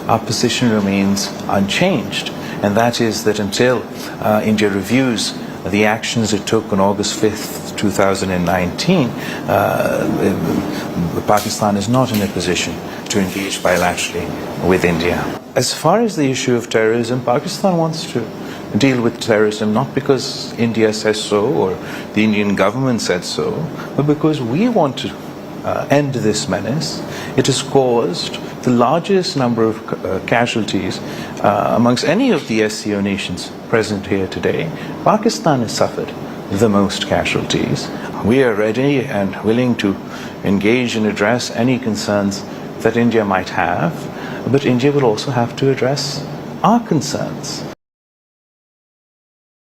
our position remains unchanged, and that is that until India reviews the actions it took on August 5th, 2019, Pakistan is not in a position to engage bilaterally with India. As far as the issue of terrorism, Pakistan wants to deal with terrorism not because India says so or the Indian government said so, but because we want to end this menace. It has caused the largest number of casualties amongst any of the SCO nations present here today. Pakistan has suffered the most casualties. We are ready and willing to engage and address any concerns that India might have, but India will also have to address our concerns.